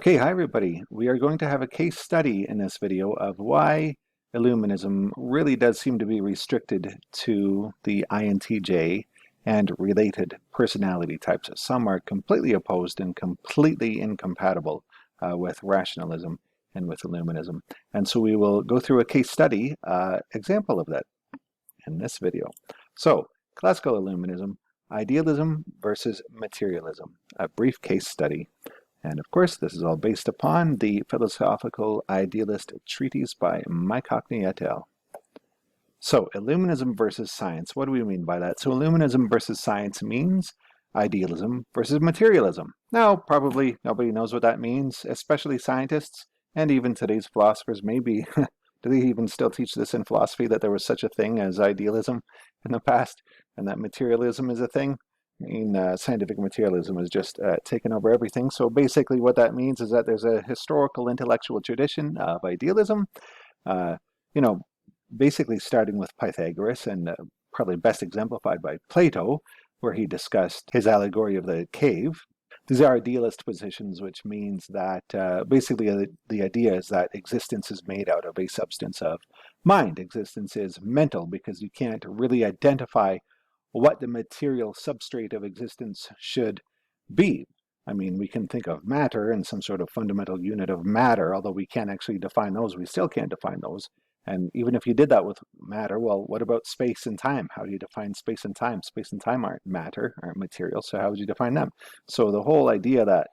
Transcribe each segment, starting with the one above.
Okay, hi everybody. We are going to have a case study in this video of why Illuminism really does seem to be restricted to the INTJ and related personality types. Some are completely opposed and completely incompatible with rationalism and with Illuminism. And so we will go through a case study example of that in this video. So, classical Illuminism, idealism versus materialism, a brief case study. And of course, this is all based upon the philosophical idealist treatise by Mike Hockney et al. So, Illuminism versus science. What do we mean by that? So, Illuminism versus science means idealism versus materialism. Now, probably nobody knows what that means, especially scientists and even today's philosophers. Maybe, do they even still teach this in philosophy, that there was such a thing as idealism in the past and that materialism is a thing? Scientific materialism has just taken over everything. So basically what that means is that there's a historical intellectual tradition of idealism, basically starting with Pythagoras and probably best exemplified by Plato, where he discussed his allegory of the cave. These are idealist positions, which means that basically the idea is that existence is made out of a substance of mind. Existence is mental because you can't really identify what the material substrate of existence should be. I mean, we can think of matter and some sort of fundamental unit of matter, although we can't actually define those. We still can't define those. And even if you did that with matter, well, what about space and time? How do you define space and time? Space and time aren't matter, aren't material, so how would you define them? So the whole idea that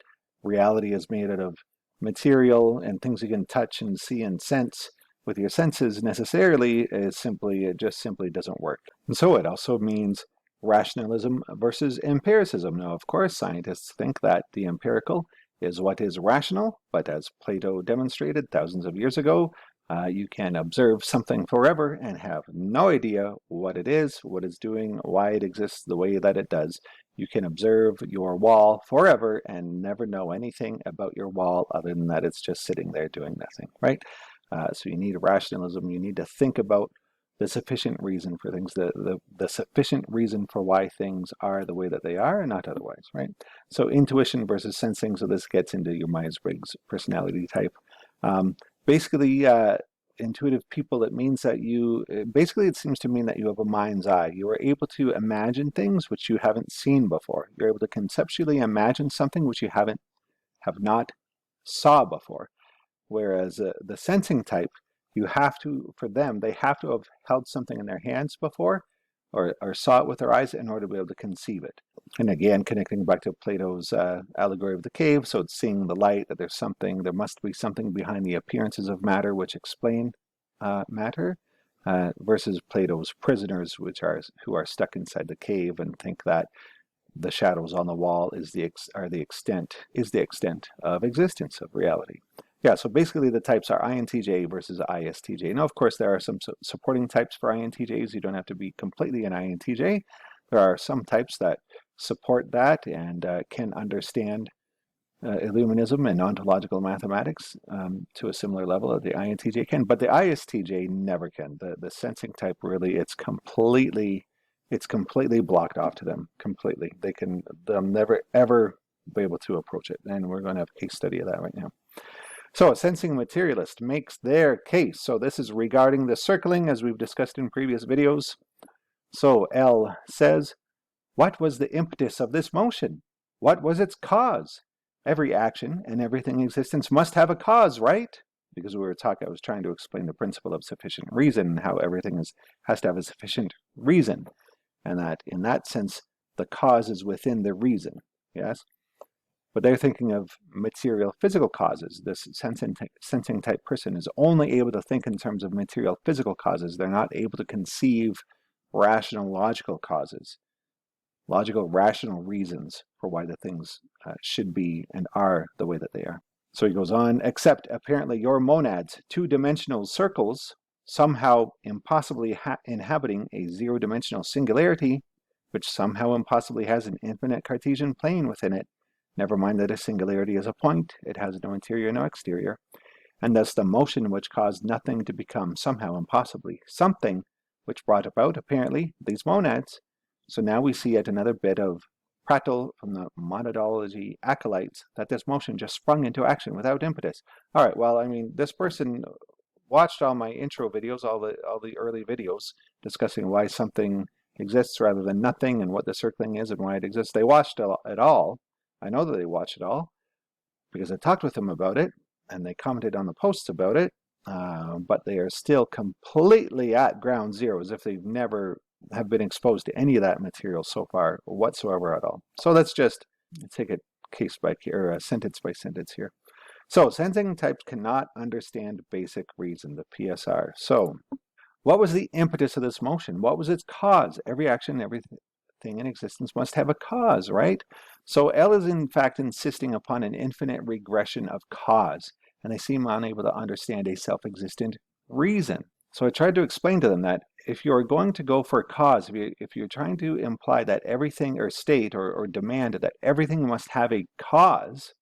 reality is made out of material and things you can touch and see and sense with your senses necessarily it just simply doesn't work. And so it also means rationalism versus empiricism. Now, of course, scientists think that the empirical is what is rational, but as Plato demonstrated thousands of years ago, you can observe something forever and have no idea what it is, what it's doing, why it exists the way that it does. You can observe your wall forever and never know anything about your wall other than that it's just sitting there doing nothing, right? So you need rationalism. You need to think about the sufficient reason for things, the sufficient reason for why things are the way that they are and not otherwise, right? So intuition versus sensing. So this gets into your Myers-Briggs personality type. Basically, intuitive people, it means that it seems to mean that you have a mind's eye. You are able to imagine things which you haven't seen before. You're able to conceptually imagine something which you have not saw before. Whereas the sensing type, they have to have held something in their hands before or saw it with their eyes in order to be able to conceive it. And again, connecting back to Plato's allegory of the cave, so it's seeing the light, that there must be something behind the appearances of matter which explain matter, versus Plato's prisoners, who are stuck inside the cave and think that the shadows on the wall is the extent of existence, of reality. Yeah, so basically the types are INTJ versus ISTJ. Now, of course, there are some supporting types for INTJs. You don't have to be completely an INTJ. There are some types that support that and can understand Illuminism and ontological mathematics to a similar level that the INTJ can, but the ISTJ never can. The sensing type, really, it's completely blocked off to them, completely. They'll never, ever be able to approach it. And we're going to have a case study of that right now. So a sensing materialist makes their case. So this is regarding the circling, as we've discussed in previous videos. So L says, what was the impetus of this motion? What was its cause? Every action and everything in existence must have a cause, right? Because I was trying to explain the principle of sufficient reason and how everything has to have a sufficient reason. And that in that sense, the cause is within the reason, yes? But they're thinking of material physical causes. This sensing type person is only able to think in terms of material physical causes. They're not able to conceive rational logical causes, logical rational reasons for why the things should be and are the way that they are. So he goes on, except apparently your monads, two-dimensional circles, somehow impossibly inhabiting a zero-dimensional singularity, which somehow impossibly has an infinite Cartesian plane within it. Never mind that a singularity is a point, it has no interior, no exterior, and thus the motion which caused nothing to become somehow impossibly something, which brought about, apparently, these monads. So now we see yet another bit of prattle from the monadology acolytes that this motion just sprung into action without impetus. All right, well, I mean, this person watched all my intro videos, all the early videos discussing why something exists rather than nothing and what the circling is and why it exists. They watched it all. I know that they watched it all because I talked with them about it and they commented on the posts about it, but they are still completely at ground zero as if they've never have been exposed to any of that material so far whatsoever at all. So let's just take it case by case or sentence by sentence here. So sensing types cannot understand basic reason, the PSR. So what was the impetus of this motion? What was its cause? Every action, everything in existence must have a cause, right? So L is in fact insisting upon an infinite regression of cause, and they seem unable to understand a self-existent reason. So I tried to explain to them that if you're going to go for a cause, if you're trying to imply that everything or state or demand that everything must have a cause,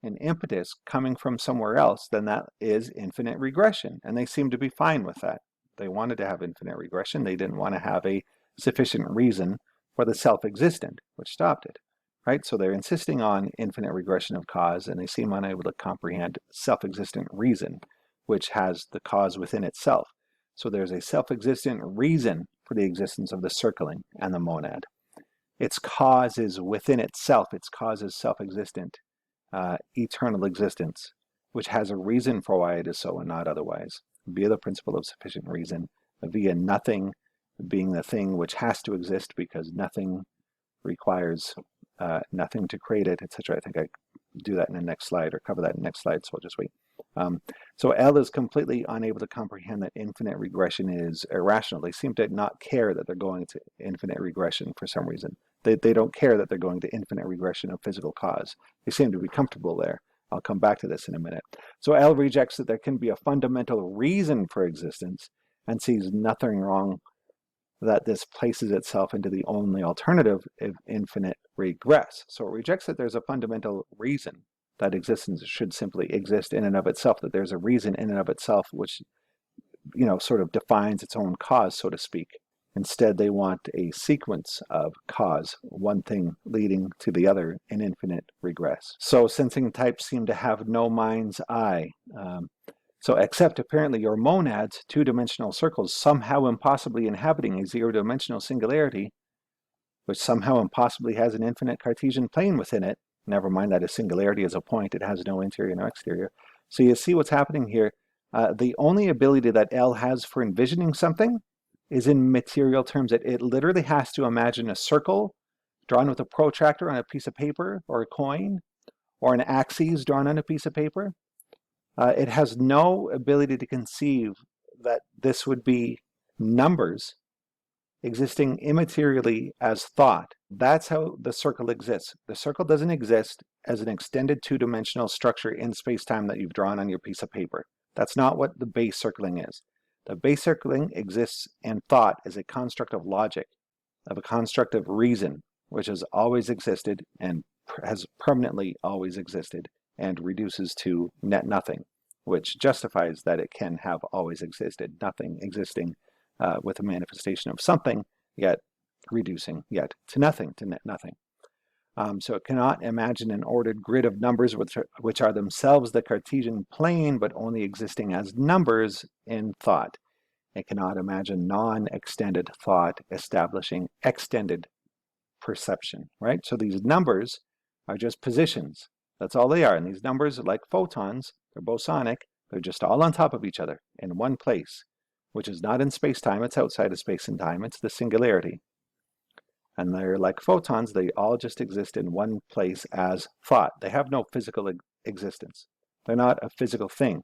an impetus coming from somewhere else, then that is infinite regression. And they seem to be fine with that. They wanted to have infinite regression. They didn't want to have a sufficient reason for the self-existent, which stopped it, right? So they're insisting on infinite regression of cause, and they seem unable to comprehend self-existent reason, which has the cause within itself. So there's a self-existent reason for the existence of the circling and the monad. Its cause is within itself. Its cause is self-existent, eternal existence, which has a reason for why it is so and not otherwise, via the principle of sufficient reason, via nothing being the thing which has to exist because nothing requires nothing to create it, etc. I think I do that in the next slide or cover that in the next slide, so I'll just wait. So L is completely unable to comprehend that infinite regression is irrational. They seem to not care that they're going to infinite regression for some reason. They don't care that they're going to infinite regression of physical cause. They seem to be comfortable there. I'll come back to this in a minute. So L rejects that there can be a fundamental reason for existence and sees nothing wrong that this places itself into the only alternative of infinite regress. So it rejects that there's a fundamental reason that existence should simply exist in and of itself, that there's a reason in and of itself which, you know, sort of defines its own cause, so to speak. Instead, they want a sequence of cause, one thing leading to the other in infinite regress. So sensing types seem to have no mind's eye. So except apparently your monads, two-dimensional circles, somehow impossibly inhabiting a zero-dimensional singularity, which somehow impossibly has an infinite Cartesian plane within it. Never mind that a singularity is a point. It has no interior, no exterior. So you see what's happening here. The only ability that L has for envisioning something is in material terms. It literally has to imagine a circle drawn with a protractor on a piece of paper or a coin, or an axis drawn on a piece of paper. It has no ability to conceive that this would be numbers existing immaterially as thought. That's how the circle exists. The circle doesn't exist as an extended two-dimensional structure in space-time that you've drawn on your piece of paper. That's not what the base circling is. The base circling exists in thought as a construct of logic, of a construct of reason, which has always existed and has permanently always existed, and reduces to net nothing, which justifies that it can have always existed, nothing existing with a manifestation of something, yet reducing yet to nothing, to net nothing. So it cannot imagine an ordered grid of numbers which are themselves the Cartesian plane, but only existing as numbers in thought. It cannot imagine non-extended thought establishing extended perception, right? So these numbers are just positions. That's all they are. And these numbers are like photons. They're bosonic. They're just all on top of each other in one place, which is not in space-time. It's outside of space and time. It's the singularity. And they're like photons. They all just exist in one place as thought. They have no physical existence. They're not a physical thing.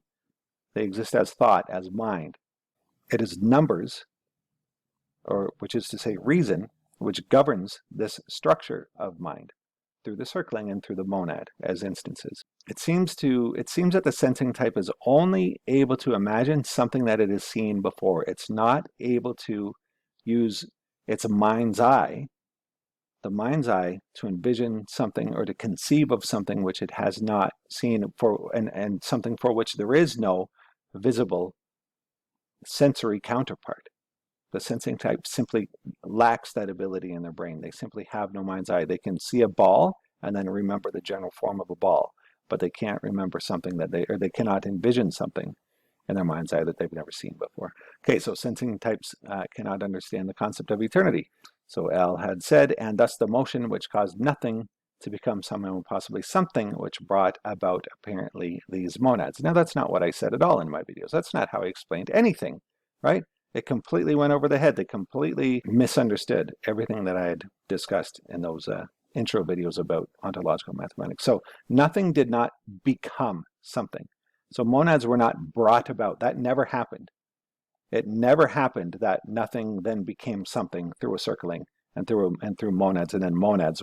They exist as thought, as mind. It is numbers, or which is to say reason, which governs this structure of mind through the circling and through the monad as instances. It seems that the sensing type is only able to imagine something that it has seen before. It's not able to use its mind's eye, the mind's eye, to envision something or to conceive of something which it has not seen for, and something for which there is no visible sensory counterpart. The sensing type simply lacks that ability in their brain. They simply have no mind's eye. They can see a ball and then remember the general form of a ball, but they can't remember something that they cannot envision something in their mind's eye that they've never seen before. Okay, so sensing types cannot understand the concept of eternity. So L had said, and thus the motion which caused nothing to become somehow possibly something which brought about apparently these monads. Now that's not what I said at all in my videos. That's not how I explained anything, right? It completely went over the head. They completely misunderstood everything that I had discussed in those intro videos about ontological mathematics. So nothing did not become something. So monads were not brought about. That never happened. It never happened that nothing then became something through a circling and through monads, and then monads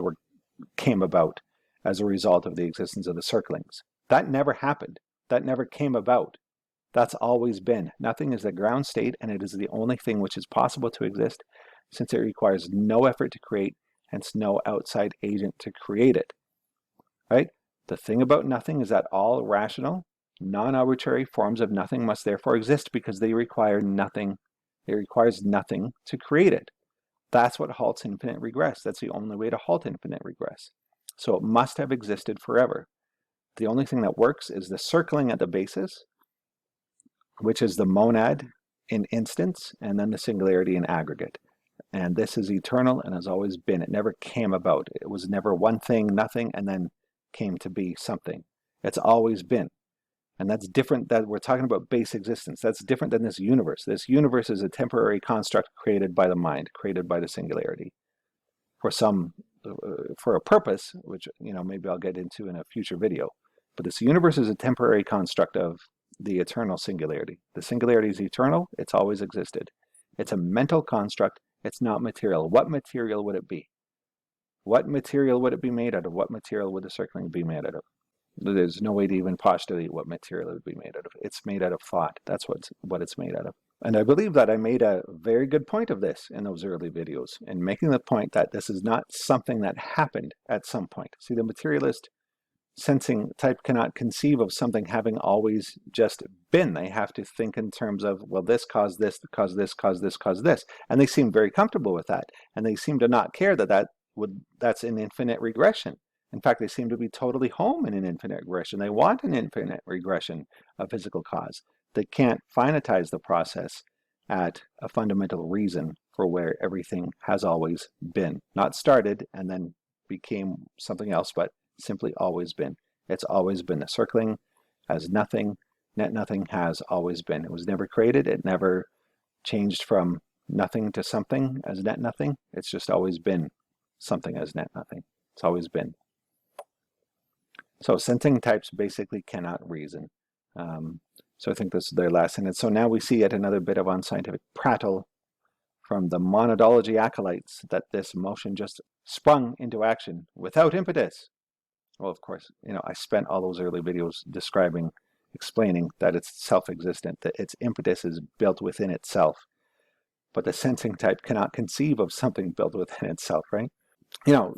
came about as a result of the existence of the circlings. That never happened. That never came about. That's always been. Nothing is the ground state, and it is the only thing which is possible to exist, since it requires no effort to create, hence no outside agent to create it. Right? The thing about nothing is that all rational, non-arbitrary forms of nothing must therefore exist because they require nothing. It requires nothing to create it. That's what halts infinite regress. That's the only way to halt infinite regress. So it must have existed forever. The only thing that works is the circling at the basis, which is the monad in instance, and then the singularity in aggregate. And this is eternal and has always been. It never came about. It was never one thing, nothing, and then came to be something. It's always been. And that's different. That we're talking about base existence. That's different than this universe. This universe is a temporary construct created by the mind, created by the singularity for a purpose, which maybe I'll get into in a future video. But this universe is a temporary construct of the eternal singularity. The singularity is eternal. It's always existed. It's a mental construct. It's not material. What material would it be? What material would it be made out of? What material would the circling be made out of? There's no way to even postulate what material it would be made out of. It's made out of thought. That's what it's made out of. And I believe that I made a very good point of this in those early videos, and making the point that this is not something that happened at some point. See, the materialist sensing type cannot conceive of something having always just been. They have to think in terms of, well, this caused this, caused this, caused this, caused this. And they seem very comfortable with that. And they seem to not care that's an infinite regression. In fact, they seem to be totally home in an infinite regression. They want an infinite regression of physical cause. They can't finitize the process at a fundamental reason for where everything has always been. Not started and then became something else, but simply always been. It's always been. The circling as nothing, net nothing has always been. It was never created. It never changed from nothing to something as net nothing. It's just always been something as net nothing. It's always been. So sensing types basically cannot reason. So I think this is their last sentence. So now we see yet another bit of unscientific prattle from the monadology acolytes that this motion just sprung into action without impetus. Well, of course, I spent all those early videos explaining that it's self-existent, that its impetus is built within itself. But the sensing type cannot conceive of something built within itself, right?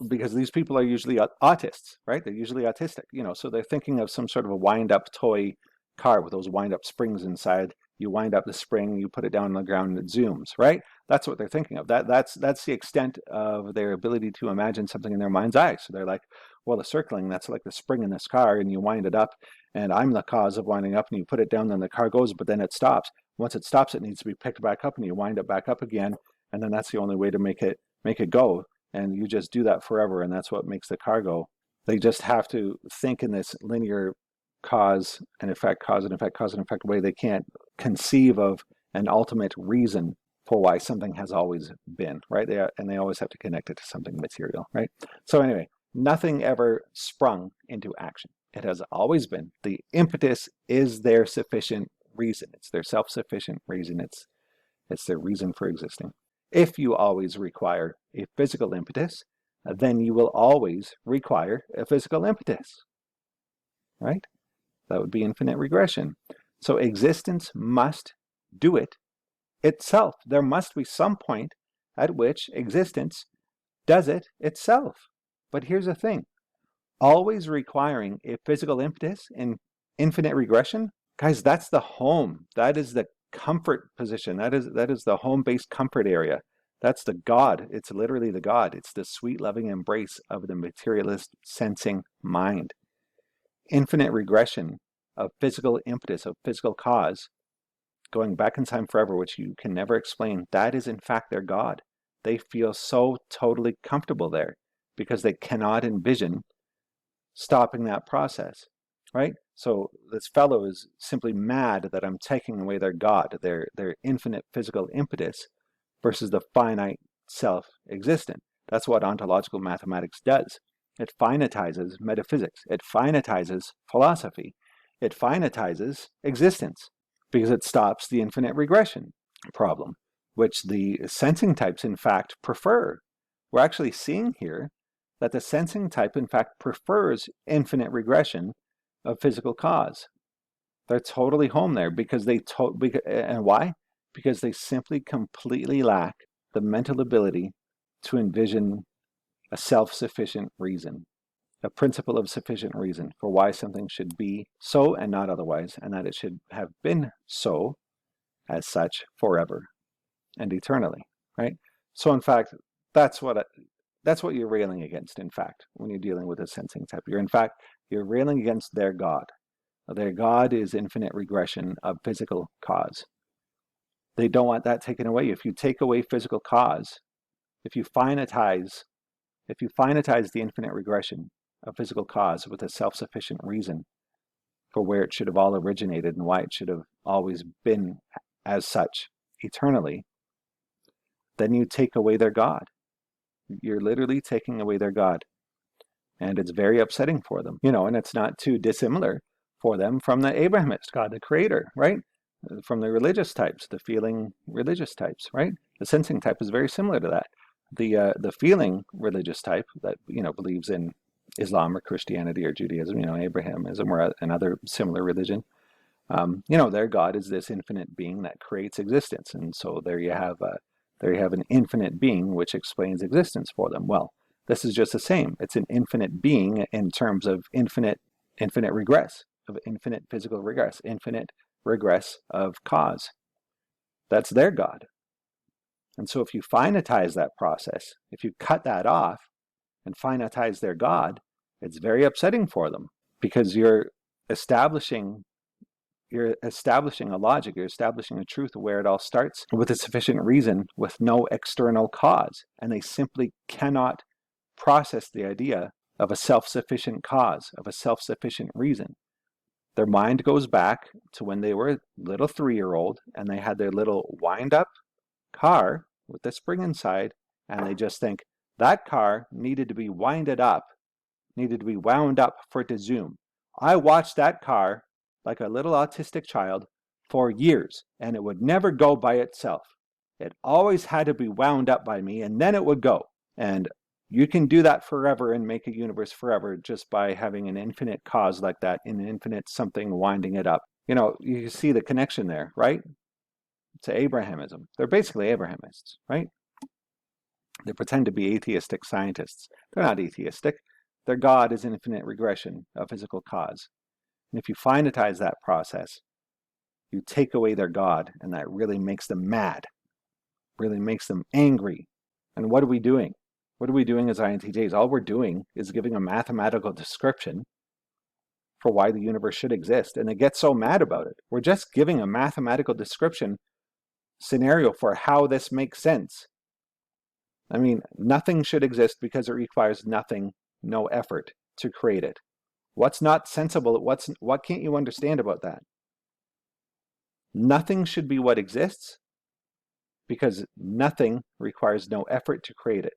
Because these people are usually autists, right? They're usually autistic, so they're thinking of some sort of a wind-up toy car with those wind-up springs inside. You wind up the spring, you put it down on the ground, and it zooms, right? That's what they're thinking of. That's the extent of their ability to imagine something in their mind's eye. So they're like, well, the circling, that's like the spring in this car, and you wind it up, and I'm the cause of winding up, and you put it down, then the car goes, but then it stops. Once it stops, it needs to be picked back up, and you wind it back up again, and then that's the only way to make it go. And you just do that forever, and that's what makes the car go. They just have to think in this linear cause and effect, cause and effect, cause and effect way. They can't conceive of an ultimate reason for why something has always been, right? They always have to connect it to something material, right? So anyway, nothing ever sprung into action. It has always been. The impetus is their sufficient reason. It's their self-sufficient reason. It's their reason for existing. If you always require a physical impetus, then you will always require a physical impetus, right? That would be infinite regression. So existence must do it itself. There must be some point at which existence does it itself. But here's the thing. Always requiring a physical impetus in infinite regression, guys, that's the home. That is the comfort position. That is the home-based comfort area. That's the God. It's literally the God. It's the sweet, loving embrace of the materialist sensing mind. Infinite regression of physical impetus, of physical cause, going back in time forever, which you can never explain. That is in fact their God. They feel so totally comfortable there because they cannot envision stopping that process, right? So this fellow is simply mad that I'm taking away their God, their infinite physical impetus, versus the finite self-existent. That's what ontological mathematics does. It finitizes metaphysics. It finitizes philosophy. It finitizes existence because it stops the infinite regression problem, which the sensing types, in fact, prefer. We're actually seeing here that the sensing type, in fact, prefers infinite regression of physical cause. They're totally home there because and why? Because they simply completely lack the mental ability to envision a self-sufficient reason, a principle of sufficient reason for why something should be so and not otherwise, and that it should have been so as such forever and eternally, right? So in fact, that's what you're railing against, in fact, when you're dealing with a sensing type. You're railing against their God. Their God is infinite regression of physical cause. They don't want that taken away. If you take away physical cause, if you finitize the infinite regression of physical cause with a self-sufficient reason for where it should have all originated and why it should have always been as such eternally, then you take away their God. You're literally taking away their God. And it's very upsetting for them, and it's not too dissimilar for them from the Abrahamist God, the creator, right? From the religious types, the feeling religious types, right? The sensing type is very similar to that. The feeling religious type that, believes in Islam or Christianity or Judaism, Abrahamism or another similar religion, their God is this infinite being that creates existence. And so there you have an infinite being which explains existence for them. Well, this is just the same. It's an infinite being in terms of infinite regress, of infinite physical regress, infinite regress of cause. That's their God. And so if you finitize that process, if you cut that off and finitize their God, it's very upsetting for them because you're establishing a logic, you're establishing a truth where it all starts with a sufficient reason with no external cause. And they simply cannot process the idea of a self-sufficient cause, of a self-sufficient reason. Their mind goes back to when they were a little 3-year-old and they had their little wind-up car with the spring inside, and they just think that car needed to be wound up for it to zoom. I watched that car like a little autistic child for years, and it would never go by itself. It always had to be wound up by me, and then it would go. And you can do that forever and make a universe forever just by having an infinite cause like that, an infinite something winding it up. You see the connection there, right? To Abrahamism. They're basically Abrahamists, right? They pretend to be atheistic scientists. They're not atheistic. Their God is infinite regression of physical cause. And if you finitize that process, you take away their God, and that really makes them mad, really makes them angry. And what are we doing? What are we doing as INTJs? All we're doing is giving a mathematical description for why the universe should exist, and they get so mad about it. We're just giving a mathematical description scenario for how this makes sense. I mean, nothing should exist because it requires no effort to create it. What's not sensible? What can't you understand about that? Nothing should be what exists because nothing requires no effort to create it.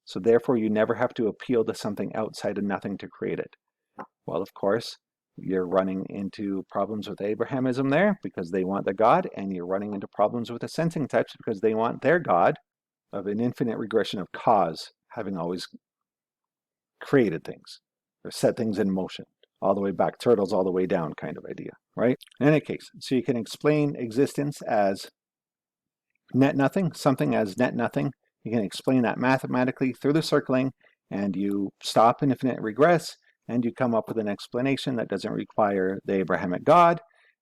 So therefore, you never have to appeal to something outside of nothing to create it. Well, of course, you're running into problems with Abrahamism there because they want the God, and you're running into problems with the sensing types because they want their God of an infinite regression of cause, having always created things or set things in motion, all the way back, turtles all the way down kind of idea, right? In any case, so you can explain existence as net nothing, something as net nothing. You can explain that mathematically through the circling, and you stop infinite regress, and you come up with an explanation that doesn't require the Abrahamic God,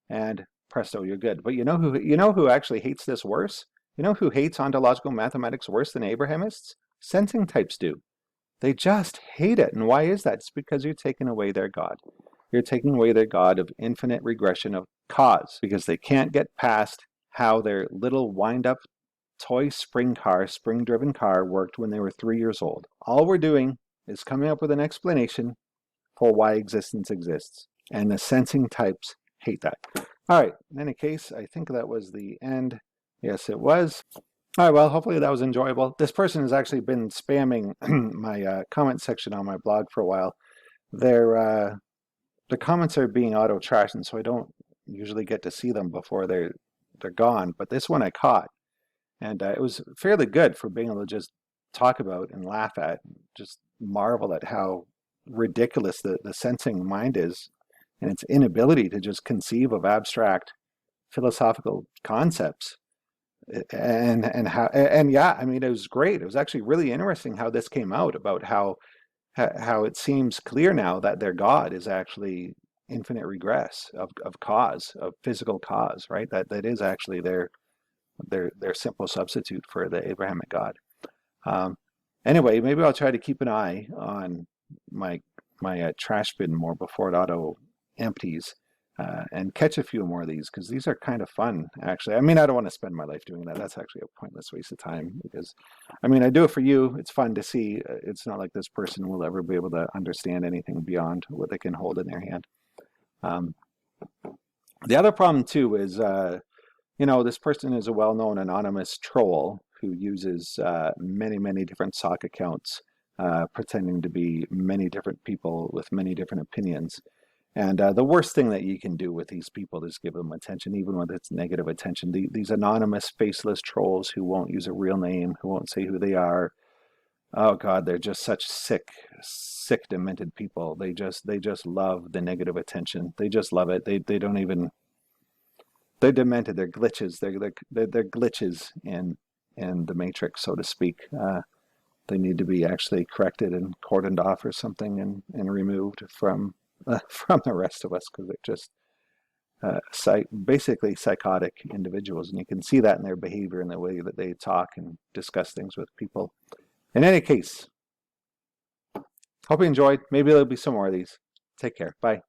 and presto, you're good. But you know who actually hates this worse? You know who hates ontological mathematics worse than Abrahamists? Sensing types do. They just hate it. And why is that? It's because you're taking away their God. You're taking away their God of infinite regression of cause, because they can't get past how their little wind-up toy spring-driven car worked when they were 3 years old. All we're doing is coming up with an explanation for why existence exists. And the sensing types hate that. All right, in any case, I think that was the end. Yes, it was. All right, well, hopefully that was enjoyable. This person has actually been spamming my comment section on my blog for a while. The comments are being auto-trashed, and so I don't usually get to see them before they're gone. But this one I caught, and it was fairly good for being able to just talk about and laugh at, just marvel at how ridiculous the sensing mind is, and its inability to just conceive of abstract philosophical concepts. And yeah, I mean, it was great. It was actually really interesting how this came out, about how it seems clear now that their God is actually infinite regress of cause, of physical cause, right? That is actually their simple substitute for the Abrahamic God. Anyway, maybe I'll try to keep an eye on my trash bin more before it auto empties, and catch a few more of these, because these are kind of fun, actually. I mean, I don't want to spend my life doing that. That's actually a pointless waste of time, because, I mean, I do it for you. It's fun to see. It's not like this person will ever be able to understand anything beyond what they can hold in their hand. The other problem, too, is, this person is a well-known anonymous troll who uses many different sock accounts, pretending to be many different people with many different opinions. And the worst thing that you can do with these people is give them attention, even when it's negative attention. These anonymous, faceless trolls who won't use a real name, who won't say who they are. Oh God, they're just such sick, demented people. They just love the negative attention. They just love it. They don't even. They're demented. They're glitches. They're glitches in the matrix, so to speak. They need to be actually corrected and cordoned off or something, and removed from the rest of us, because they're just basically psychotic individuals, and you can see that in their behavior and the way that they talk and discuss things with people. In any case, hope you enjoyed. Maybe there'll be some more of these. Take care. Bye.